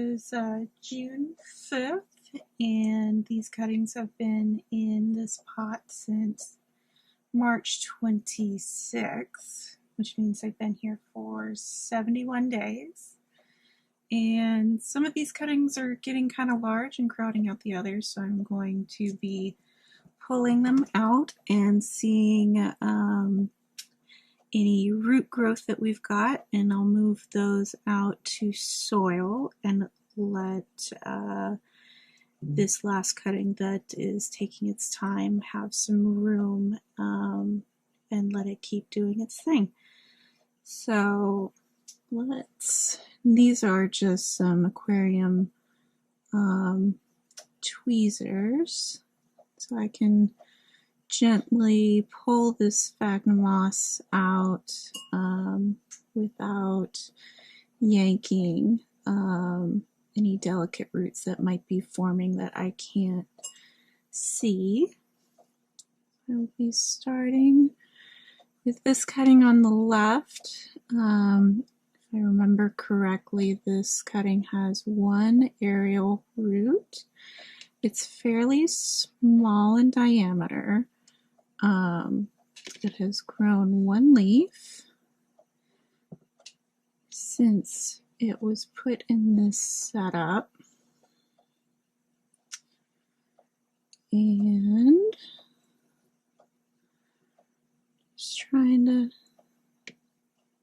is June 5th, and these cuttings have been in this pot since March 26th, which means they've been here for 71 days. And some of these cuttings are getting kind of large and crowding out the others, so I'm going to be pulling them out and seeing any root growth that we've got, and I'll move those out to soil and let this last cutting that is taking its time have some room and let it keep doing its thing. So these are just some aquarium tweezers, so I can gently pull this sphagnum moss out without yanking any delicate roots that might be forming that I can't see. I'll be starting with this cutting on the left. If I remember correctly, this cutting has one aerial root. It's fairly small in diameter. It has grown one leaf since it was put in this setup, and just trying to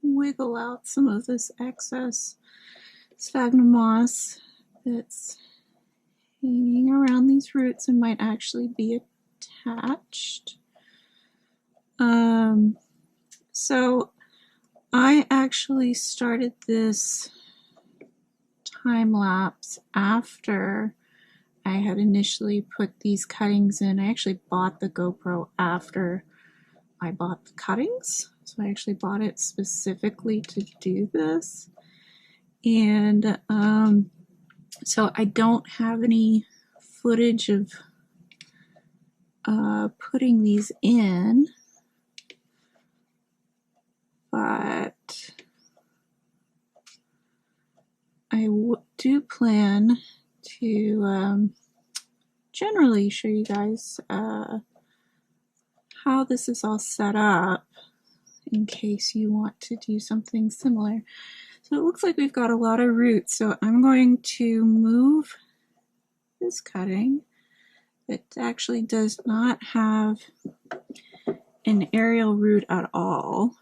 wiggle out some of this excess sphagnum moss that's hanging around these roots and might actually be attached. So I actually started this time lapse after I had initially put these cuttings in. I actually bought the GoPro after I bought the cuttings, so I actually bought it specifically to do this. And so I don't have any footage of putting these in, but I do plan to generally show you guys how this is all set up in case you want to do something similar. So it looks like we've got a lot of roots, so I'm going to move this cutting that actually does not have an aerial root at all.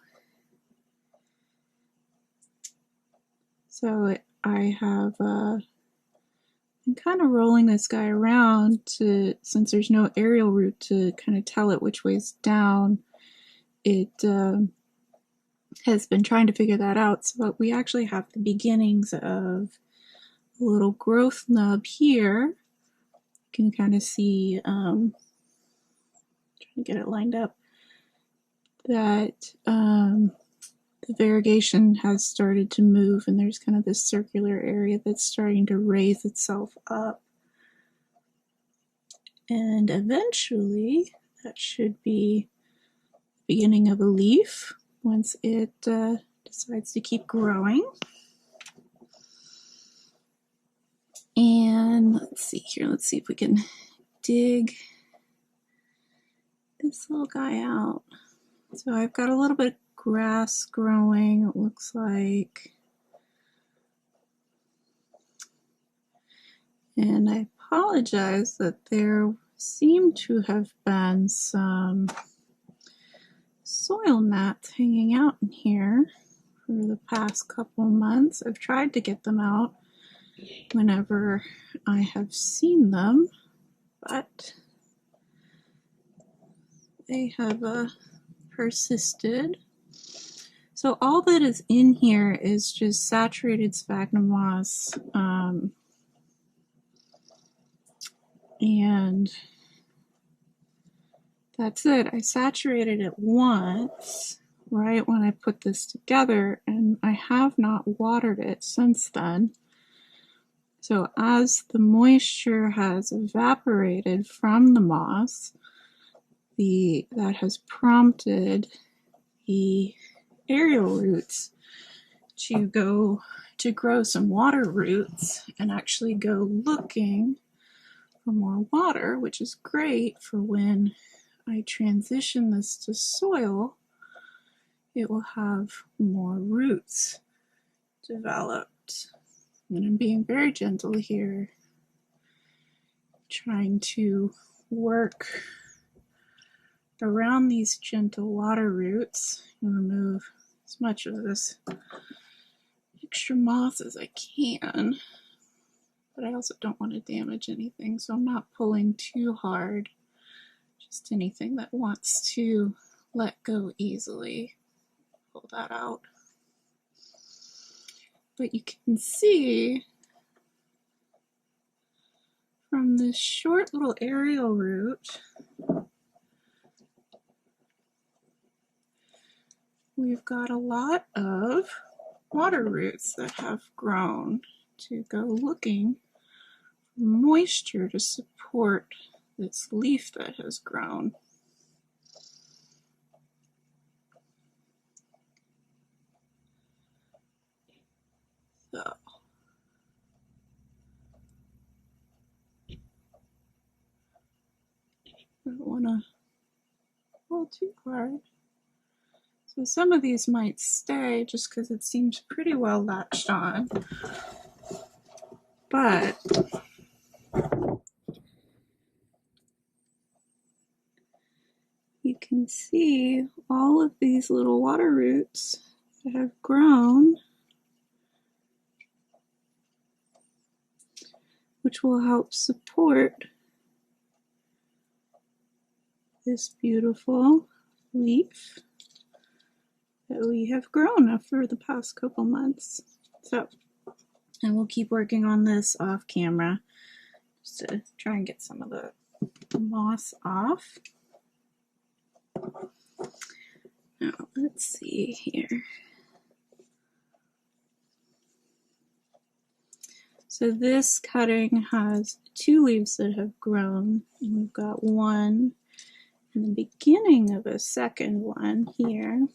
So I have I'm kind of rolling this guy around since there's no aerial root to kind of tell it which way's down. It has been trying to figure that out, so we actually have the beginnings of a little growth nub here. You can kind of see, trying to get it lined up, that the variegation has started to move, and there's kind of this circular area that's starting to raise itself up. And eventually, that should be the beginning of a leaf once it decides to keep growing. And let's see here, let's see if we can dig this little guy out. So I've got a little bit of grass growing, it looks like. And I apologize that there seem to have been some soil mats hanging out in here for the past couple months. I've tried to get them out whenever I have seen them, but they have persisted. So all that is in here is just saturated sphagnum moss, and that's it. I saturated it once right when I put this together, and I have not watered it since then. So as the moisture has evaporated from the moss, that has prompted the aerial roots to go to grow some water roots and actually go looking for more water, which is great for when I transition this to soil. It will have more roots developed. And I'm being very gentle here, trying to work around these gentle water roots and remove as much of this extra moss as I can. But I also don't want to damage anything, so I'm not pulling too hard. Just anything that wants to let go easily. Pull that out. But you can see from this short little aerial root, we've got a lot of water roots that have grown to go looking for moisture to support this leaf that has grown. So I don't want to pull too hard. So some of these might stay just because it seems pretty well latched on. But you can see all of these little water roots that have grown, which will help support this beautiful leaf that we have grown over the past couple months. So, and we'll keep working on this off camera just to try and get some of the moss off. Now, let's see here. So this cutting has 2 leaves that have grown, and we've got one in the beginning of a second one here.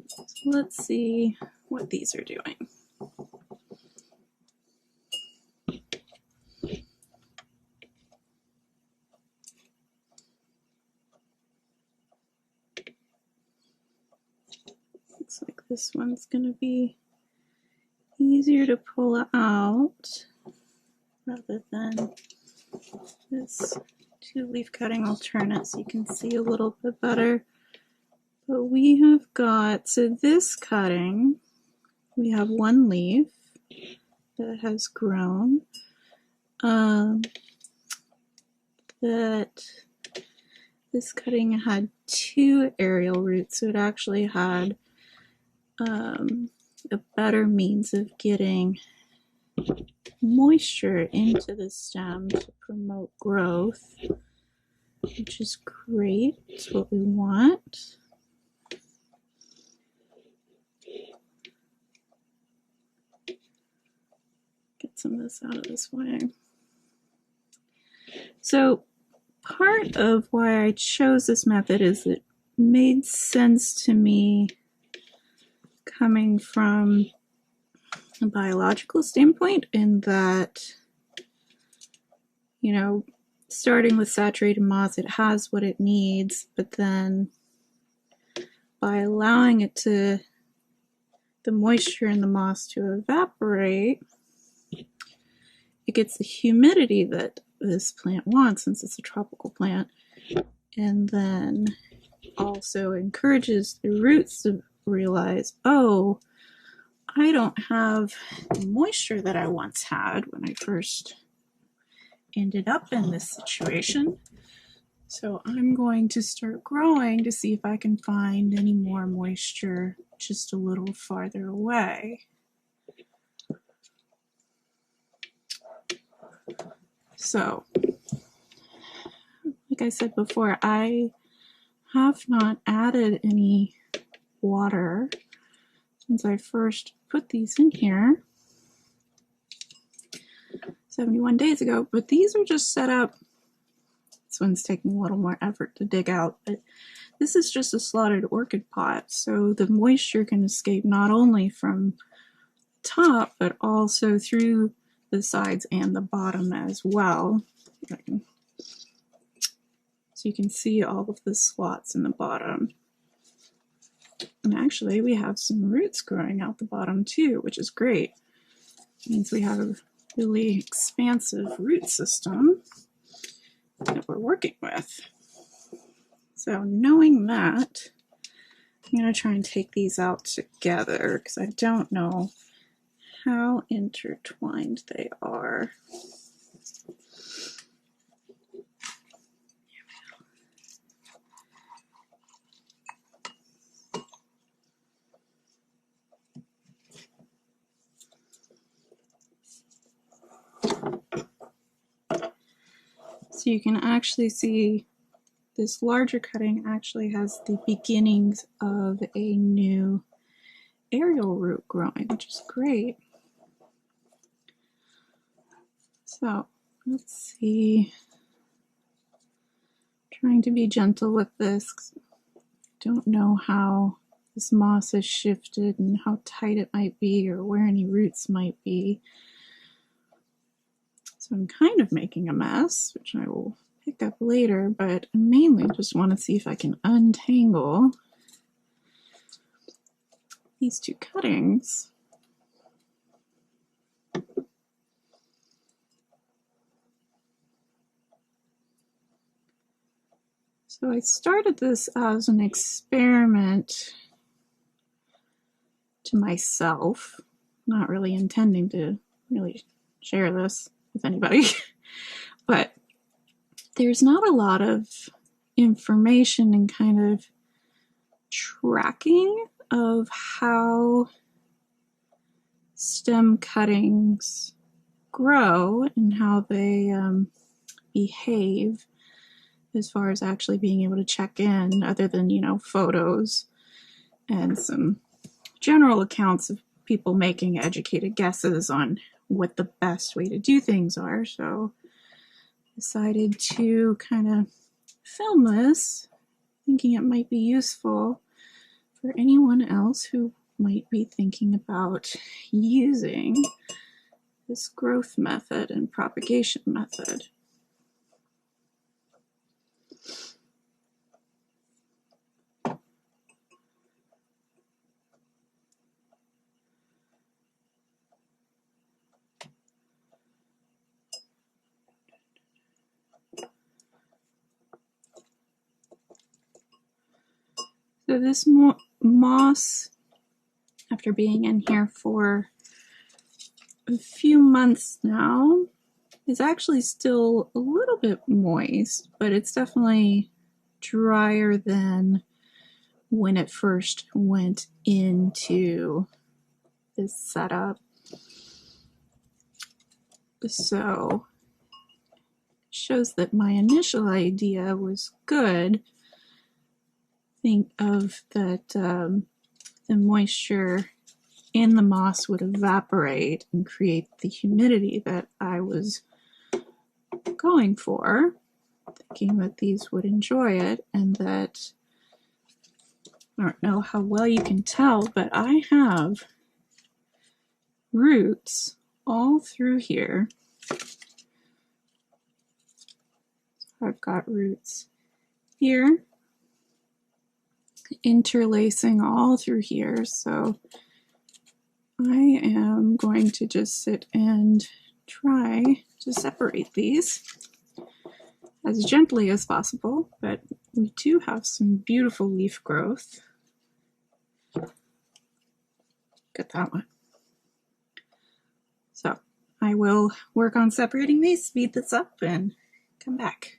So let's see what these are doing. Looks like this one's going to be easier to pull out rather than this 2-leaf cutting alternate, so you can see a little bit better. But we have got, so this cutting, we have 1 leaf that has grown. That this cutting had 2 aerial roots, so it actually had a better means of getting moisture into the stem to promote growth, which is great. It's what we want. Get some of this out of this way. So part of why I chose this method is it made sense to me coming from a biological standpoint, in that, you know, starting with saturated moss, it has what it needs, but then by allowing it to, the moisture in the moss to evaporate, it gets the humidity that this plant wants, since it's a tropical plant, and then also encourages the roots to realize, oh, I don't have the moisture that I once had when I first ended up in this situation. So I'm going to start growing to see if I can find any more moisture just a little farther away. So, like I said before, I have not added any water since I first put these in here 71 days ago, but these are just set up. This one's taking a little more effort to dig out, but this is just a slotted orchid pot, so the moisture can escape not only from top, but also through the sides and the bottom as well. So you can see all of the slots in the bottom. And actually we have some roots growing out the bottom too, which is great. It means we have a really expansive root system that we're working with. So knowing that, I'm going to try and take these out together because I don't know how intertwined they are. So you can actually see this larger cutting actually has the beginnings of a new aerial root growing, which is great. So let's see, trying to be gentle with this. Don't know how this moss has shifted and how tight it might be or where any roots might be. So I'm kind of making a mess, which I will pick up later, but I mainly just want to see if I can untangle these two cuttings. So I started this as an experiment to myself, not really intending to really share this with anybody, but there's not a lot of information and kind of tracking of how stem cuttings grow and how they behave as far as actually being able to check in, other than, you know, photos and some general accounts of people making educated guesses on what the best way to do things are. So decided to kind of film this, thinking it might be useful for anyone else who might be thinking about using this growth method and propagation method. So this moss, after being in here for a few months now, is actually still a little bit moist, but it's definitely drier than when it first went into this setup. So it shows that my initial idea was good. Think of that the moisture in the moss would evaporate and create the humidity that I was going for, thinking that these would enjoy it, and that, I don't know how well you can tell, but I have roots all through here. I've got roots here, interlacing all through here, so I am going to just sit and try to separate these as gently as possible, but we do have some beautiful leaf growth. Get that one. So I will work on separating these, speed this up, and come back.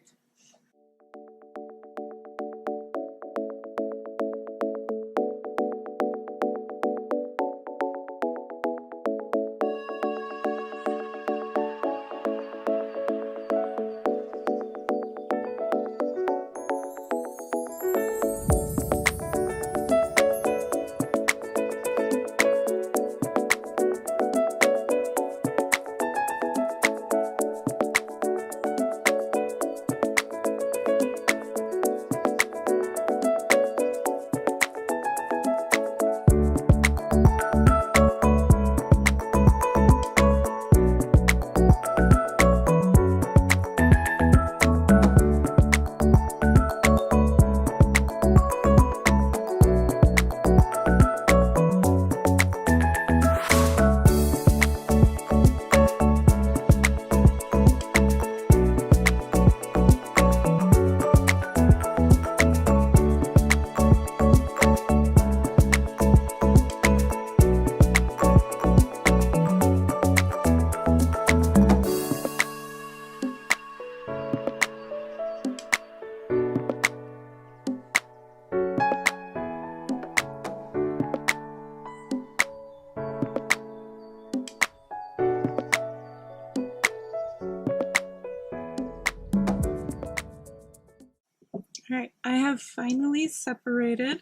have finally separated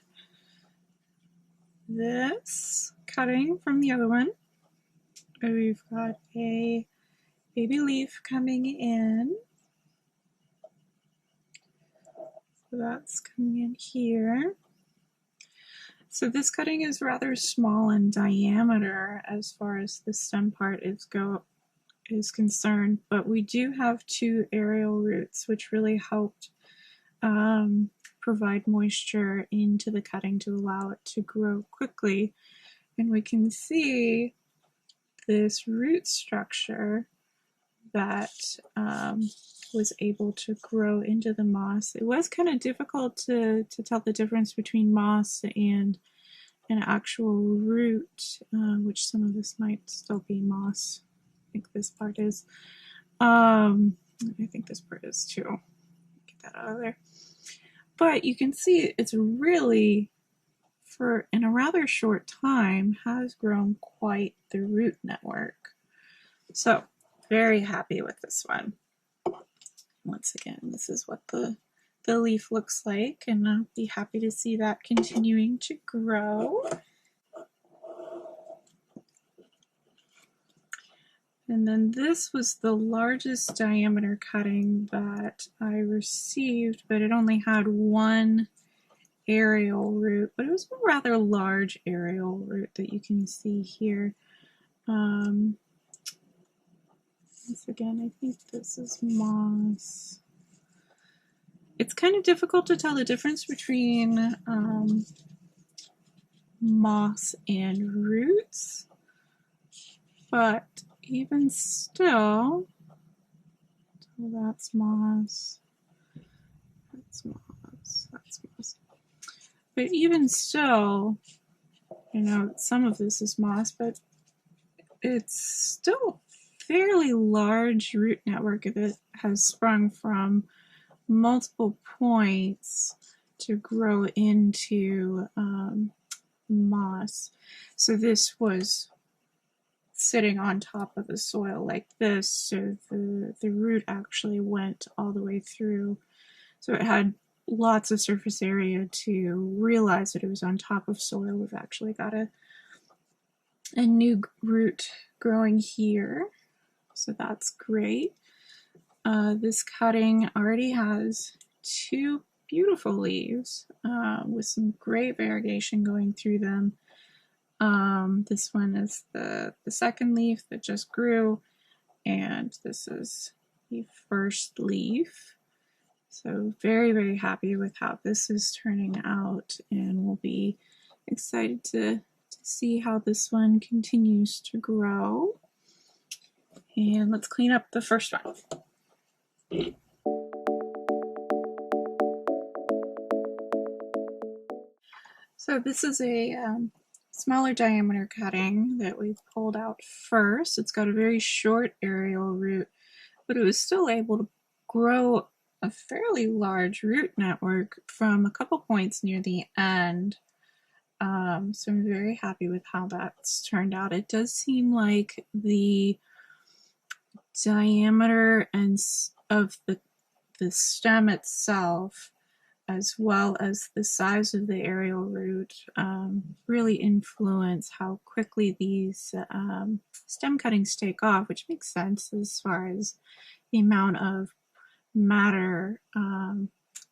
this cutting from the other one. We've got a baby leaf coming in. So that's coming in here. So this cutting is rather small in diameter as far as the stem part is concerned, but we do have two aerial roots which really helped provide moisture into the cutting to allow it to grow quickly. And we can see this root structure that was able to grow into the moss. It was kind of difficult to tell the difference between moss and an actual root, which some of this might still be moss. I think this part is. I think this part is too. Get that out of there. But you can see it's really, in a rather short time, has grown quite the root network. So very happy with this one. Once again, this is what the leaf looks like, and I'll be happy to see that continuing to grow. And then this was the largest diameter cutting that I received, but it only had one aerial root, but it was a rather large aerial root that you can see here. Once again, I think this is moss. It's kind of difficult to tell the difference between moss and roots, but even still, that's moss, that's moss, that's moss. But even still, you know, some of this is moss, but it's still a fairly large root network that has sprung from multiple points to grow into moss. So this was sitting on top of the soil like this, so the root actually went all the way through. So it had lots of surface area to realize that it was on top of soil. We've actually got a new root growing here, so that's great. This cutting already has two beautiful leaves with some great variegation going through them. This one is the second leaf that just grew, and this is the first leaf. So very, very happy with how this is turning out, and we'll be excited to see how this one continues to grow. And let's clean up the first one. So this is a smaller diameter cutting that we pulled out first. It's got a very short aerial root, but it was still able to grow a fairly large root network from a couple points near the end. So I'm very happy with how that's turned out. It does seem like the diameter of the stem itself, as well as the size of the aerial root, really influence how quickly these stem cuttings take off, which makes sense as far as the amount of matter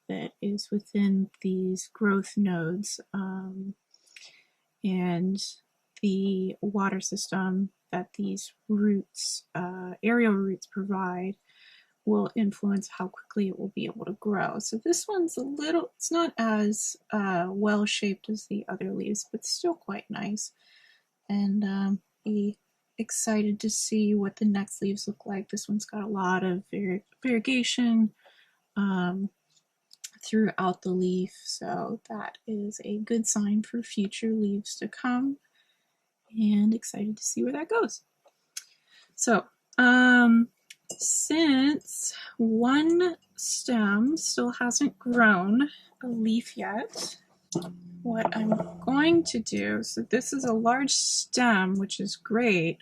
that is within these growth nodes and the water system that these roots, aerial roots, provide will influence how quickly it will be able to grow. So this one's a little, it's not as well shaped as the other leaves, but still quite nice. And be excited to see what the next leaves look like. This one's got a lot of variegation throughout the leaf, so that is a good sign for future leaves to come, and excited to see where that goes. So since one stem still hasn't grown a leaf yet, what I'm going to do, so this is a large stem, which is great,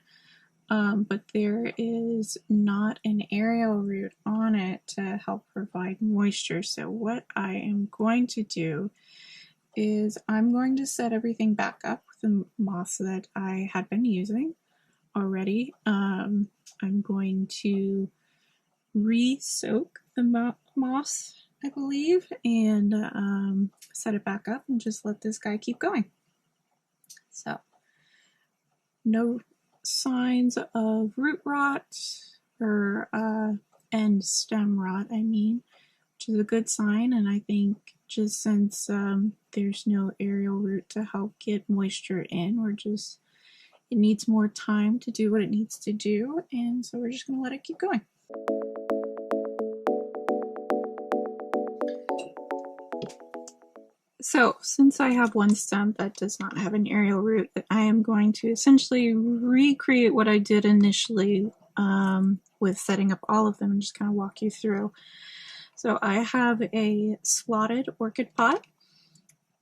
but there is not an aerial root on it to help provide moisture. So what I am going to do is I'm going to set everything back up with the moss that I had been using already. I'm going to re-soak the moss, I believe, and set it back up and just let this guy keep going. So no signs of root rot or end stem rot, I mean, which is a good sign. And I think just since there's no aerial root to help get moisture in, it needs more time to do what it needs to do, and so we're just going to let it keep going. So since I have one stem that does not have an aerial root, I am going to essentially recreate what I did initially with setting up all of them and just kind of walk you through. So I have a slotted orchid pot.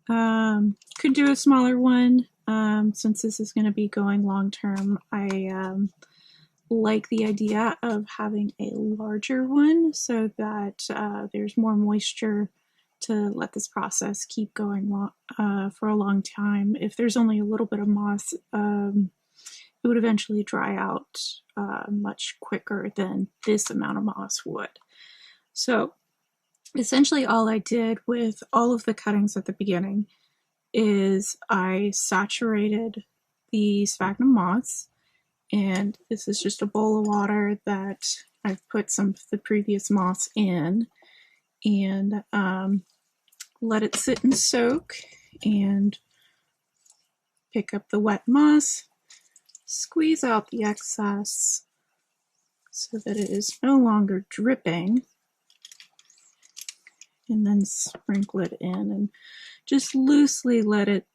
Could do a smaller one since this is going to be going long term. I like the idea of having a larger one so that there's more moisture to let this process keep going for a long time. If there's only a little bit of moss, it would eventually dry out much quicker than this amount of moss would. So essentially all I did with all of the cuttings at the beginning is I saturated the sphagnum moss, and this is just a bowl of water that I've put some of the previous moss in, and let it sit and soak, and pick up the wet moss, squeeze out the excess so that it is no longer dripping, and then sprinkle it in and just loosely let it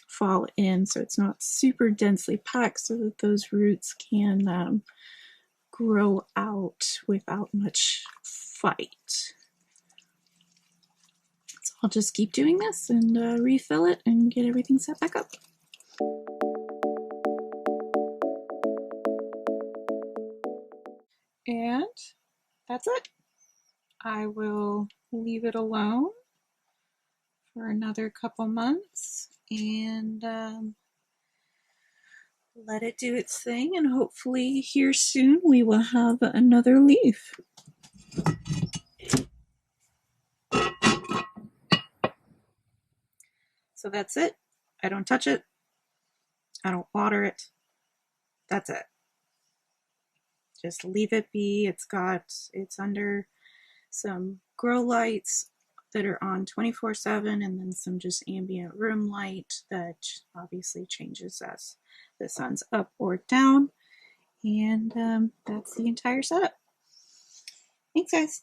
fall in so it's not super densely packed, so that those roots can grow out without much fight. So I'll just keep doing this and refill it and get everything set back up. And that's it. I will leave it alone for another couple months and let it do its thing, and hopefully here soon we will have another leaf. So that's it. I don't touch it. I don't water it. That's it. Just leave it be. It's under some grow lights that are on 24/7, and then some just ambient room light that obviously changes as the sun's up or down. And that's the entire setup. Thanks, guys.